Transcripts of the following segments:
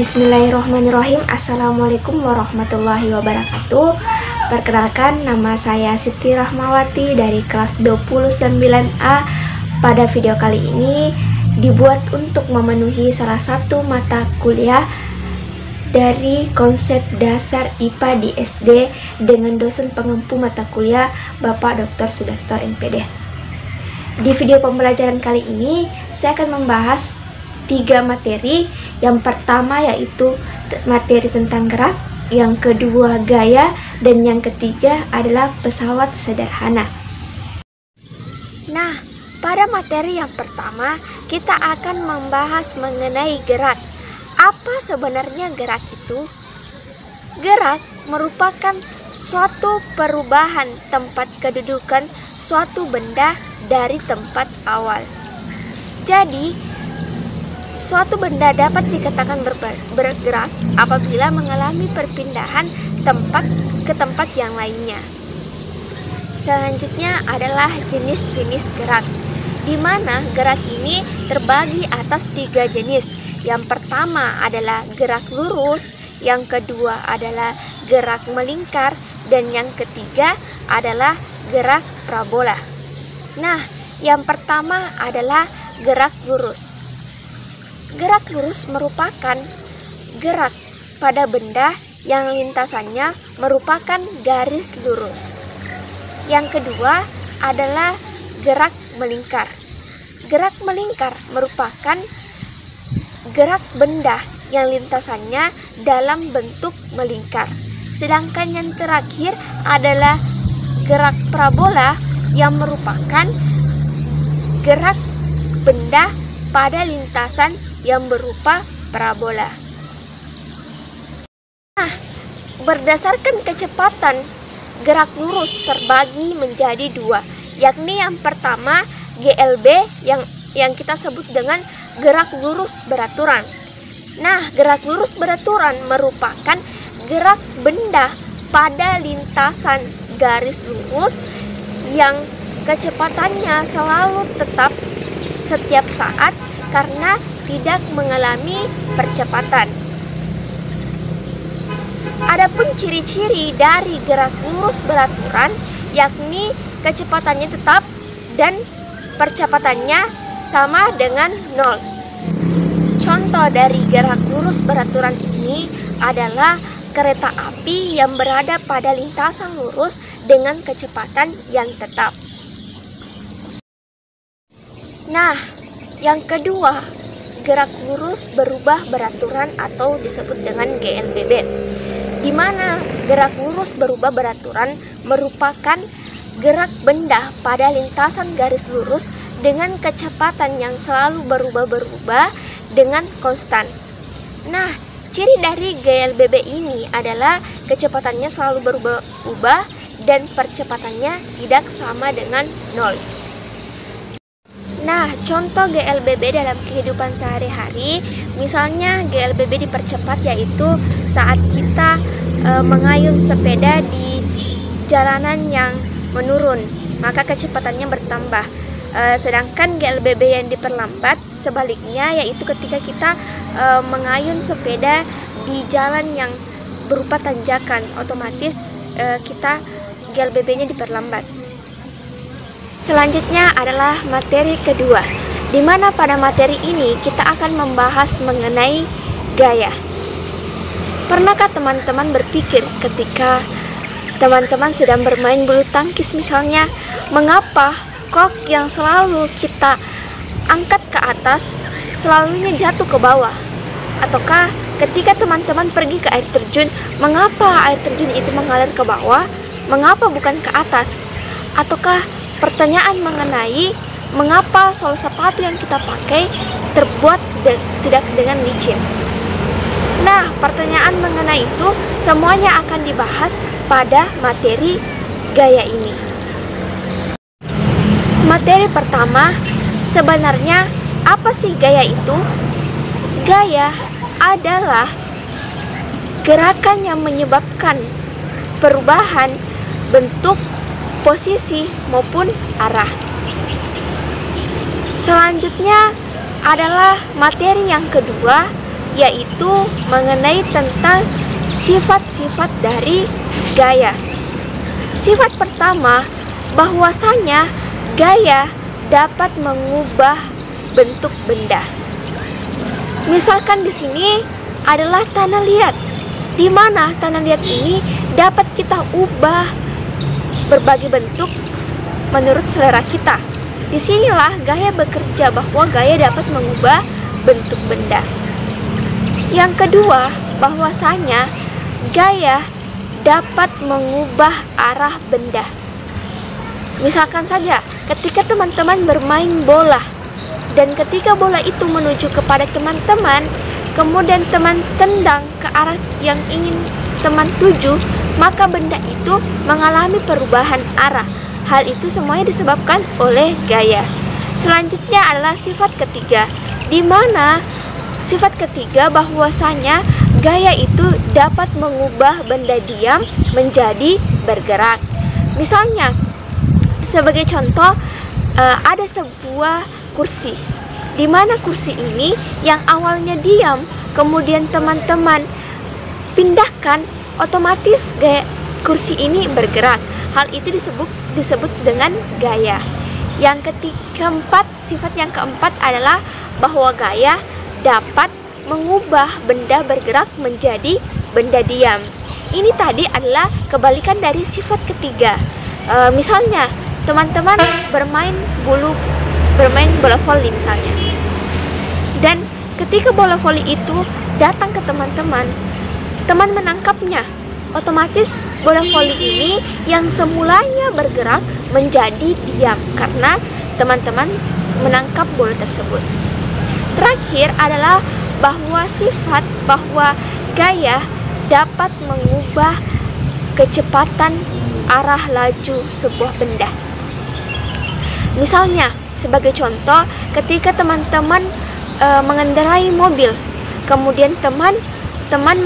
Bismillahirrahmanirrahim. Assalamualaikum warahmatullahi wabarakatuh. Perkenalkan, nama saya Siti Rahmawati dari kelas 29A. Pada video kali ini dibuat untuk memenuhi salah satu mata kuliah dari konsep dasar IPA di SD dengan dosen pengempu mata kuliah Bapak Dr. Sudarto MPD. Di video pembelajaran kali ini saya akan membahas 3 materi. Yang pertama yaitu materi tentang gerak, yang kedua gaya, dan yang ketiga adalah pesawat sederhana. Nah, pada materi yang pertama kita akan membahas mengenai gerak. Apa sebenarnya gerak itu? Gerak merupakan suatu perubahan tempat kedudukan suatu benda dari tempat awal. Jadi, suatu benda dapat dikatakan bergerak apabila mengalami perpindahan tempat ke tempat yang lainnya. Selanjutnya adalah jenis-jenis gerak, di mana gerak ini terbagi atas 3 jenis. Yang pertama adalah gerak lurus, yang kedua adalah gerak melingkar, dan yang ketiga adalah gerak parabola. Nah, yang pertama adalah gerak lurus. Gerak lurus merupakan gerak pada benda yang lintasannya merupakan garis lurus. Yang kedua adalah gerak melingkar. Gerak melingkar merupakan gerak benda yang lintasannya dalam bentuk melingkar. Sedangkan yang terakhir adalah gerak parabola yang merupakan gerak benda pada lintasan yang berupa parabola. Nah, berdasarkan kecepatan, gerak lurus terbagi menjadi 2, yakni yang pertama GLB yang kita sebut dengan gerak lurus beraturan. Nah, gerak lurus beraturan merupakan gerak benda pada lintasan garis lurus yang kecepatannya selalu tetap setiap saat karena tidak mengalami percepatan. Adapun ciri-ciri dari gerak lurus beraturan yakni kecepatannya tetap dan percepatannya sama dengan 0. Contoh dari gerak lurus beraturan ini adalah kereta api yang berada pada lintasan lurus dengan kecepatan yang tetap. Nah, yang kedua, gerak lurus berubah beraturan atau disebut dengan GLBB, di mana gerak lurus berubah beraturan merupakan gerak benda pada lintasan garis lurus dengan kecepatan yang selalu berubah-berubah dengan konstan. Nah, ciri dari GLBB ini adalah kecepatannya selalu berubah-ubah dan percepatannya tidak sama dengan 0. Nah, contoh GLBB dalam kehidupan sehari-hari, misalnya GLBB dipercepat yaitu saat kita mengayun sepeda di jalanan yang menurun, maka kecepatannya bertambah. Sedangkan GLBB yang diperlambat sebaliknya yaitu ketika kita mengayun sepeda di jalan yang berupa tanjakan, otomatis kita GLBB-nya diperlambat. Selanjutnya adalah materi kedua, di mana pada materi ini kita akan membahas mengenai gaya. Pernahkah teman-teman berpikir ketika teman-teman sedang bermain bulu tangkis misalnya, mengapa kok yang selalu kita angkat ke atas selalunya jatuh ke bawah? Ataukah ketika teman-teman pergi ke air terjun, mengapa air terjun itu mengalir ke bawah, mengapa bukan ke atas? Ataukah pertanyaan mengenai mengapa sol sepatu yang kita pakai terbuat tidak dengan licin? Nah, pertanyaan mengenai itu semuanya akan dibahas pada materi gaya ini. Materi pertama, sebenarnya apa sih gaya itu? Gaya adalah gerakan yang menyebabkan perubahan bentuk, posisi maupun arah. Selanjutnya adalah materi yang kedua, yaitu mengenai tentang sifat-sifat dari gaya. Sifat pertama, bahwasanya gaya dapat mengubah bentuk benda. Misalkan di sini adalah tanah liat, di mana tanah liat ini dapat kita ubah berbagai bentuk menurut selera kita. Disinilah gaya bekerja, bahwa gaya dapat mengubah bentuk benda. Yang kedua, bahwasanya gaya dapat mengubah arah benda. Misalkan saja, ketika teman-teman bermain bola, dan ketika bola itu menuju kepada teman-teman, kemudian teman tendang ke arah yang ingin teman tuju, maka benda itu mengalami perubahan arah. Hal itu semuanya disebabkan oleh gaya. Selanjutnya adalah sifat ketiga, di mana sifat ketiga bahwasanya gaya itu dapat mengubah benda diam menjadi bergerak. Misalnya, sebagai contoh, ada sebuah kursi, di mana kursi ini yang awalnya diam, kemudian teman-teman pindahkan, otomatis gaya kursi ini bergerak. Hal itu disebut dengan gaya. Yang keempat, sifat yang keempat adalah bahwa gaya dapat mengubah benda bergerak menjadi benda diam. Ini tadi adalah kebalikan dari sifat ketiga. Misalnya, teman-teman bermain bola voli misalnya, dan ketika bola voli itu datang ke teman-teman, teman menangkapnya, otomatis bola voli ini yang semulanya bergerak menjadi diam karena teman-teman menangkap bola tersebut. Terakhir adalah bahwa gaya dapat mengubah kecepatan arah laju sebuah benda. Misalnya, sebagai contoh, ketika teman-teman mengendarai mobil, kemudian teman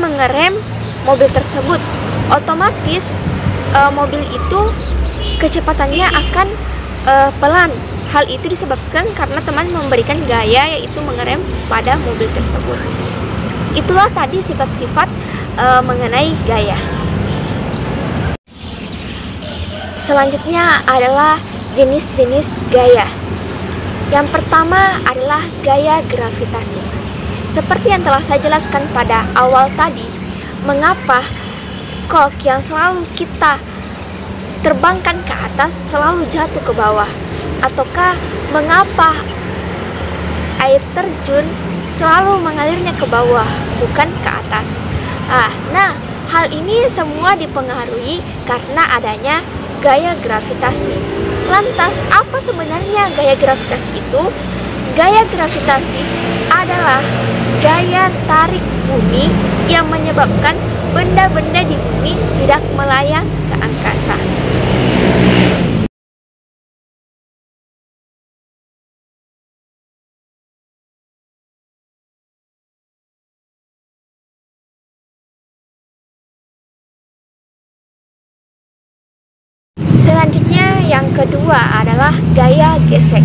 mengerem mobil tersebut, otomatis mobil itu kecepatannya akan pelan. Hal itu disebabkan karena teman memberikan gaya, yaitu mengerem pada mobil tersebut. Itulah tadi sifat-sifat mengenai gaya. Selanjutnya adalah jenis-jenis gaya. Yang pertama adalah gaya gravitasi. Seperti yang telah saya jelaskan pada awal tadi, mengapa kok yang selalu kita terbangkan ke atas selalu jatuh ke bawah, ataukah mengapa air terjun selalu mengalirnya ke bawah bukan ke atas. Nah, hal ini semua dipengaruhi karena adanya gaya gravitasi. Lantas, apa sebenarnya gaya gravitasi itu? Gaya gravitasi adalah gaya tarik bumi yang menyebabkan benda-benda di bumi tidak melayang ke angkasa. Selanjutnya yang kedua adalah gaya gesek.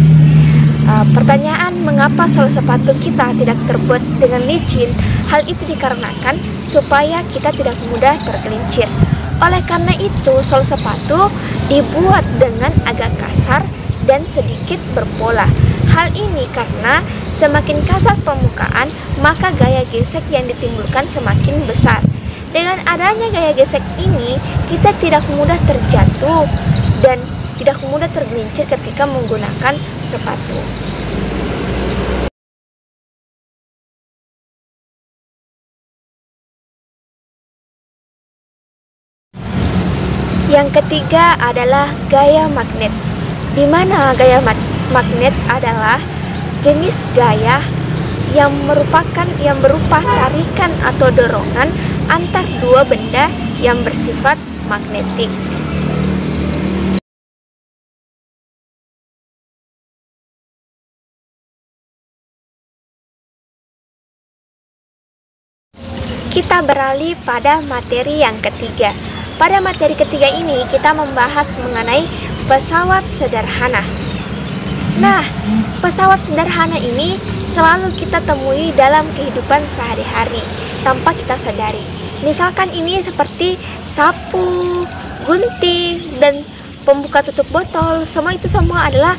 Pertanyaan, mengapa sol sepatu kita tidak terbuat dengan licin? Hal itu dikarenakan supaya kita tidak mudah tergelincir. Oleh karena itu, sol sepatu dibuat dengan agak kasar dan sedikit berpola. Hal ini karena semakin kasar permukaan, maka gaya gesek yang ditimbulkan semakin besar. Dengan adanya gaya gesek ini, kita tidak mudah terjatuh dan tidak mudah tergelincir ketika menggunakan sepatu. Yang ketiga adalah gaya magnet, di mana gaya magnet adalah jenis gaya yang berupa tarikan atau dorongan antar dua benda yang bersifat magnetik. Kita beralih pada materi yang ketiga. Pada materi ketiga ini kita membahas mengenai pesawat sederhana. Nah, pesawat sederhana ini selalu kita temui dalam kehidupan sehari-hari tanpa kita sadari. Misalkan ini seperti sapu, gunting, dan pembuka tutup botol. Semua adalah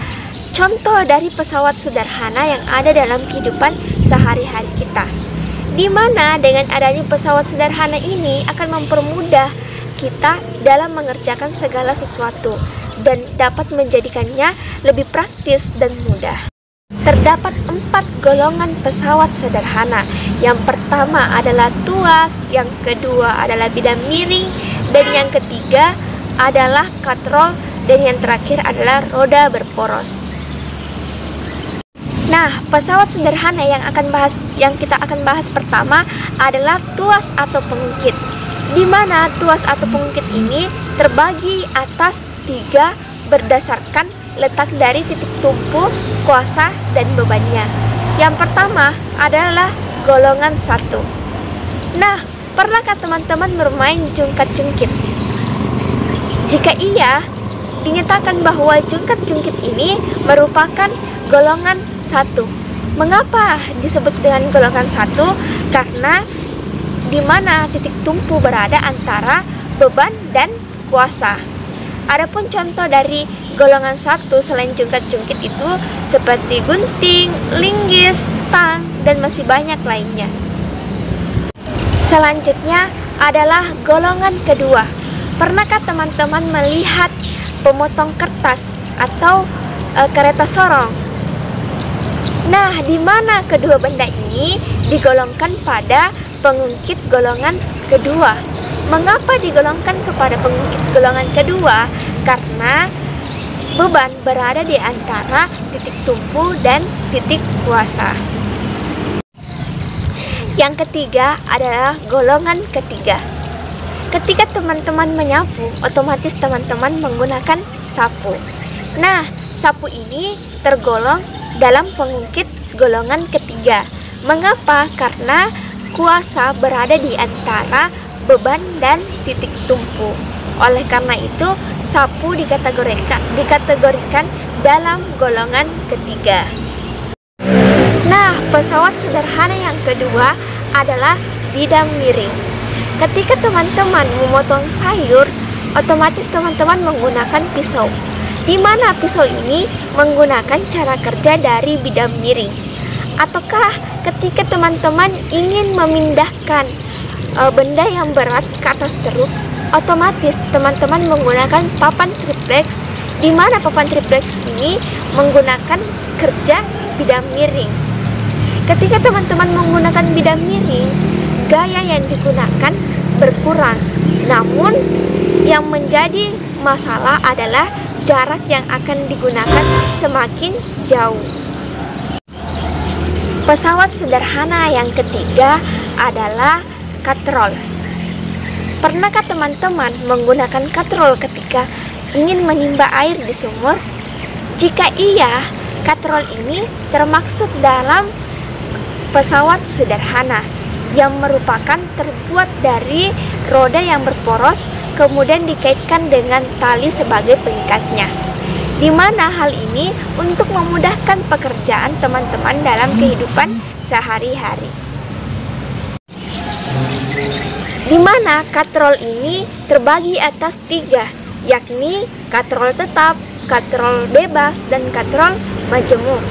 contoh dari pesawat sederhana yang ada dalam kehidupan sehari-hari kita, di mana dengan adanya pesawat sederhana ini akan mempermudah kita dalam mengerjakan segala sesuatu dan dapat menjadikannya lebih praktis dan mudah. Terdapat 4 golongan pesawat sederhana. Yang pertama adalah tuas, yang kedua adalah bidang miring, dan yang ketiga adalah katrol, dan yang terakhir adalah roda berporos. Nah, pesawat sederhana yang kita akan bahas pertama adalah tuas atau pengungkit, di mana tuas atau pengungkit ini terbagi atas 3 berdasarkan letak dari titik tumpu, kuasa, dan bebannya. Yang pertama adalah golongan 1. Nah, pernahkah teman-teman bermain jungkat-jungkit? Jika iya, dinyatakan bahwa jungkat-jungkit ini merupakan golongan 1. Mengapa disebut dengan golongan 1? Karena di mana titik tumpu berada antara beban dan kuasa. Adapun contoh dari golongan 1 selain jungkat-jungkit itu seperti gunting, linggis, tang, dan masih banyak lainnya. Selanjutnya adalah golongan kedua. Pernahkah teman-teman melihat pemotong kertas atau kereta sorong? Nah, di mana kedua benda ini digolongkan pada pengungkit golongan kedua? Mengapa digolongkan kepada pengungkit golongan kedua? Karena beban berada di antara titik tumpu dan titik kuasa. Yang ketiga adalah golongan ketiga. Ketika teman-teman menyapu, otomatis teman-teman menggunakan sapu. Nah, sapu ini tergolong dalam pengungkit golongan ketiga. Mengapa? Karena kuasa berada di antara beban dan titik tumpu. Oleh karena itu, sapu dikategorikan dalam golongan ketiga. Nah, pesawat sederhana yang kedua adalah bidang miring. Ketika teman-teman memotong sayur, otomatis teman-teman menggunakan pisau, di mana pisau ini menggunakan cara kerja dari bidang miring. Ataukah ketika teman-teman ingin memindahkan benda yang berat ke atas truk, otomatis teman-teman menggunakan papan triplex, di mana papan triplex ini menggunakan kerja bidang miring. Ketika teman-teman menggunakan bidang miring, gaya yang digunakan berkurang. Namun yang menjadi masalah adalah jarak yang akan digunakan semakin jauh. Pesawat sederhana yang ketiga adalah katrol. Pernahkah teman-teman menggunakan katrol ketika ingin menimba air di sumur? Jika iya, katrol ini termaksud dalam pesawat sederhana yang merupakan terbuat dari roda yang berporos, kemudian dikaitkan dengan tali sebagai pengikatnya, di mana hal ini untuk memudahkan pekerjaan teman-teman dalam kehidupan sehari-hari. Di mana katrol ini terbagi atas 3, yakni katrol tetap, katrol bebas, dan katrol majemuk.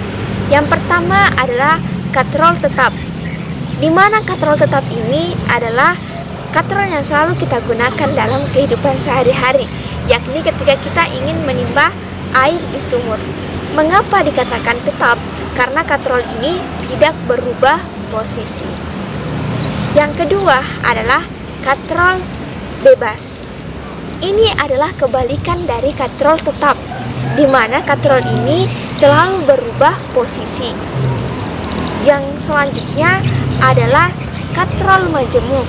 Yang pertama adalah katrol tetap, di mana katrol tetap ini adalah katrol yang selalu kita gunakan dalam kehidupan sehari-hari, yakni ketika kita ingin menimba air di sumur. Mengapa dikatakan tetap? Karena katrol ini tidak berubah posisi. Yang kedua adalah katrol bebas. Ini adalah kebalikan dari katrol tetap, di mana katrol ini selalu berubah posisi. Yang selanjutnya adalah katrol majemuk,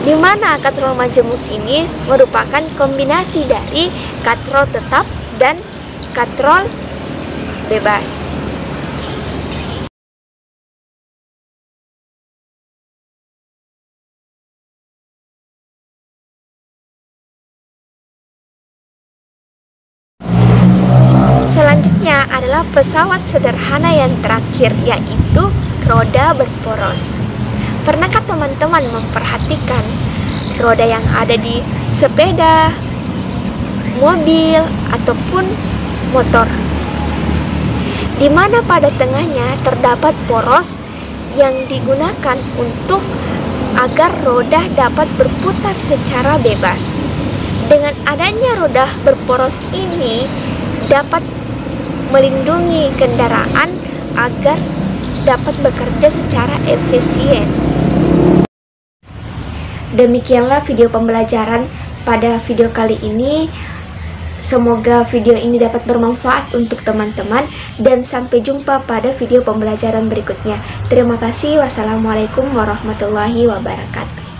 di mana katrol majemuk ini merupakan kombinasi dari katrol tetap dan katrol bebas. selanjutnya adalah pesawat sederhana yang terakhir, yaitu roda berporos. Pernahkah teman-teman memperhatikan roda yang ada di sepeda, mobil, ataupun motor, di mana pada tengahnya terdapat poros yang digunakan untuk agar roda dapat berputar secara bebas. Dengan adanya roda berporos ini dapat melindungi kendaraan agar dapat bekerja secara efisien. Demikianlah video pembelajaran pada video kali ini. Semoga video ini dapat bermanfaat untuk teman-teman dan sampai jumpa pada video pembelajaran berikutnya. Terima kasih. Wassalamualaikum warahmatullahi wabarakatuh.